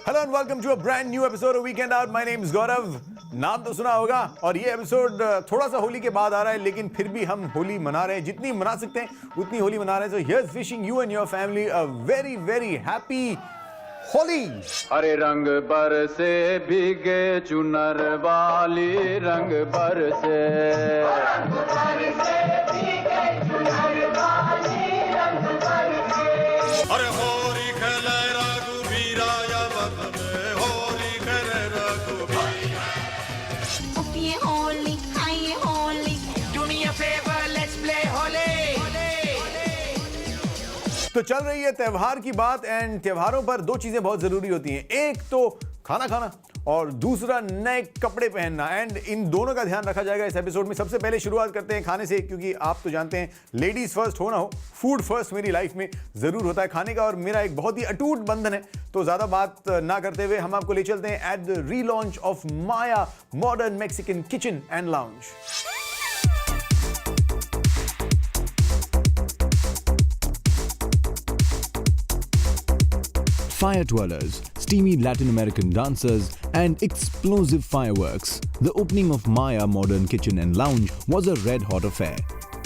Hello and welcome to a brand new episode of weekend out. My name is Gaurav. नाम तो सुना होगा और ये एपिसोड थोड़ा सा होली के बाद आ रहा है, लेकिन फिर भी हम होली मना रहे हैं। जितनी मना सकते हैं उतनी होली मना रहे हैं। So here's wishing you and your family a very very happy Holi. हरे रंग बरसे भीगे चुनर वाली रंग बरसे, अरे होली खेले रघुबीरा या वत में होली खेले रघुबीरा। ये होली आइए Holi Do me a favor, let's play holy. तो चल रही है त्योहार की बात एंड त्योहारों पर दो चीजें बहुत जरूरी होती हैं, एक तो खाना खाना और दूसरा नए कपड़े पहनना। एंड इन दोनों का ध्यान रखा जाएगा इस एपिसोड में। सबसे पहले शुरुआत करते हैं खाने से, क्योंकि आप तो जानते हैं लेडीज फर्स्ट हो ना हो, फूड फर्स्ट मेरी लाइफ में जरूर होता है खाने का, और मेरा एक बहुत ही अटूट बंधन है। तो ज्यादा बात ना करते हुए हम आपको ले चलते हैं at the relaunch of Maya modern Mexican kitchen and lounge. Fire twirlers, steamy Latin American dancers, and explosive fireworks. The opening of Maya Modern Kitchen and Lounge was a red-hot affair.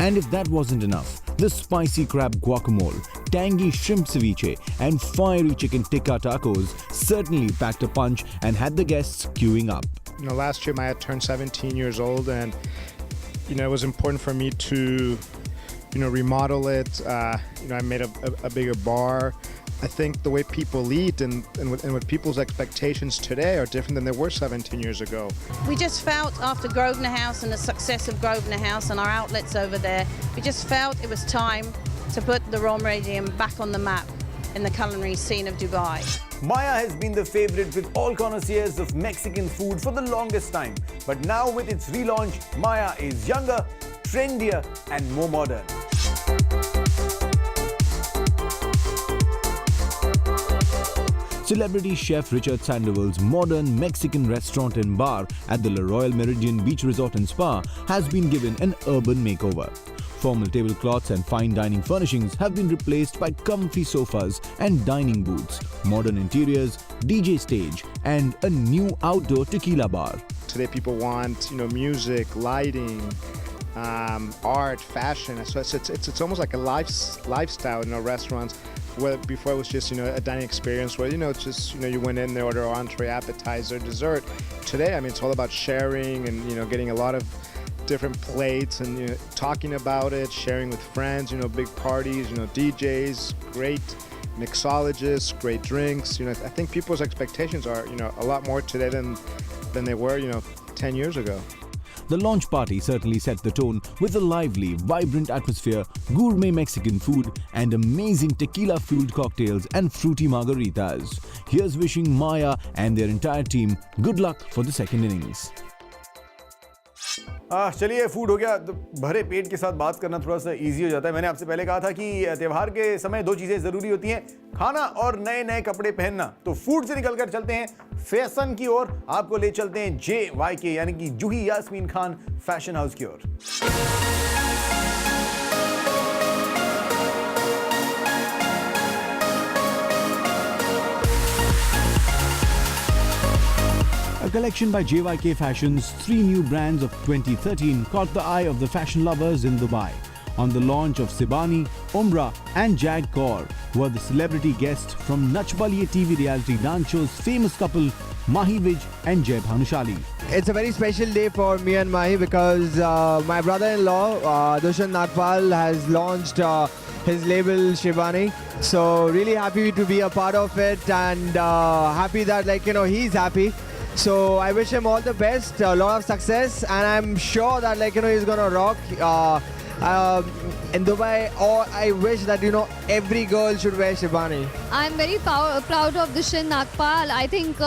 And if that wasn't enough, the spicy crab guacamole, tangy shrimp ceviche, and fiery chicken tikka tacos certainly packed a punch and had the guests queuing up. Last year Maya turned 17 years old, and it was important for me to remodel it. I made a bigger bar. I think the way people eat and what people's expectations today are different than they were 17 years ago. We just felt after Grosvenor House and the success of Grosvenor House and our outlets over there, we just felt it was time to put the Rom Radium back on the map in the culinary scene of Dubai. Maya has been the favorite with all connoisseurs of Mexican food for the longest time. But now with its relaunch, Maya is younger, trendier and more modern. Celebrity chef Richard Sandoval's modern Mexican restaurant and bar at the Le Royal Meridian Beach Resort and Spa has been given an urban makeover. Formal tablecloths and fine dining furnishings have been replaced by comfy sofas and dining booths, modern interiors, DJ stage, and a new outdoor tequila bar. Today people want music, lighting, art, fashion. So it's almost like a lifestyle in our restaurants. Where before it was just a dining experience where it's just you went in there, order entree, appetizer, dessert. Today it's all about sharing and getting a lot of different plates and talking about it, sharing with friends. Big parties, DJs, great mixologists, great drinks. I think people's expectations are a lot more today than they were 10 years ago. The launch party certainly set the tone with a lively, vibrant atmosphere, gourmet Mexican food, and amazing tequila-fueled cocktails and fruity margaritas. Here's wishing Maya and their entire team good luck for the second innings. चलिए food हो गया, तो भरे पेट के साथ बात करना थोड़ा सा इजी हो जाता है। मैंने आपसे पहले कहा था कि त्योहार के समय दो चीजें जरूरी होती हैं, खाना और नए नए कपड़े पहनना। तो फूड से निकलकर चलते हैं फैशन की ओर। आपको ले चलते हैं JYK यानी कि जूही यास्मीन खान फैशन हाउस की ओर। A collection by JYK Fashions, 3 new brands of 2013 caught the eye of the fashion lovers in Dubai. On the launch of Sibani, Umrah and Jag Kaur were the celebrity guests from Nach Baliye TV reality dance show's famous couple Mahi Vij and Jay Bhanushali. It's a very special day for me and Mahi because my brother-in-law Dushyant Nagpal has launched his label Shibani. So really happy to be a part of it and happy that he's happy. So I wish him all the best, a lot of success, and I'm sure that he's gonna rock in Dubai. Or I wish that every girl should wear Shibani. I'm very proud of Dushyant Nagpal. I think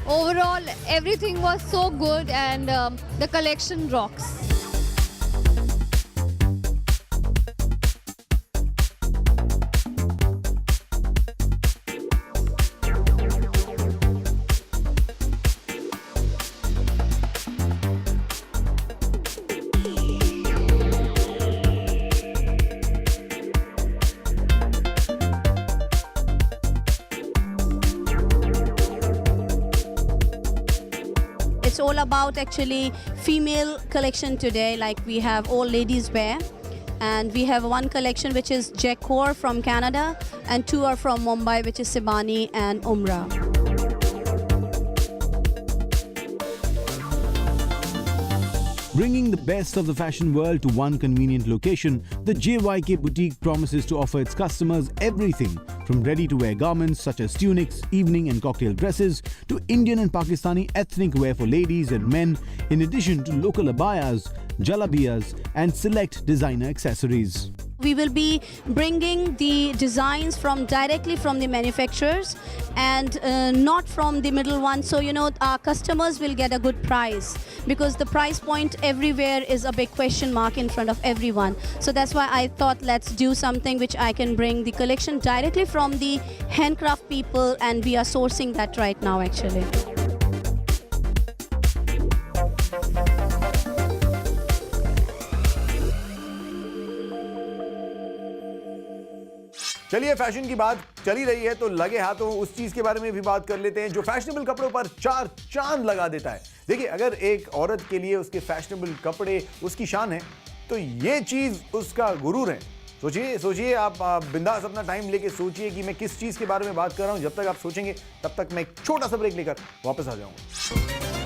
overall everything was so good and the collection rocks. it's all about actually female collection today. Like we have all ladies wear. And we have one collection which is Jacor from Canada, and two are from Mumbai, which is Sibani and Umrah. Bringing the best of the fashion world to one convenient location, the JYK Boutique promises to offer its customers everything from ready-to-wear garments such as tunics, evening and cocktail dresses, to Indian and Pakistani ethnic wear for ladies and men, in addition to local abayas, jalabiyas and select designer accessories. We will be bringing the designs directly from the manufacturers and not from the middle one. So, our customers will get a good price, because the price point everywhere is a big question mark in front of everyone. So that's why I thought let's do something which I can bring the collection directly from the handcraft people, and we are sourcing that right now actually. चलिए, fashion की बात चली रही है तो लगे हाथों उस चीज के बारे में भी बात कर लेते हैं जो फैशनेबल कपड़ों पर चार चांद लगा देता है। देखिए, अगर एक औरत के लिए उसके फैशनेबल कपड़े उसकी शान है, तो ये चीज उसका गुरूर है। सोचिए आप बिंदास अपना टाइम लेके सोचिए कि मैं किस चीज के बारे में बात कर रहा हूं। जब तक आप सोचेंगे तब तक मैं एक छोटा सा ब्रेक लेकर वापस आ जाऊंगा।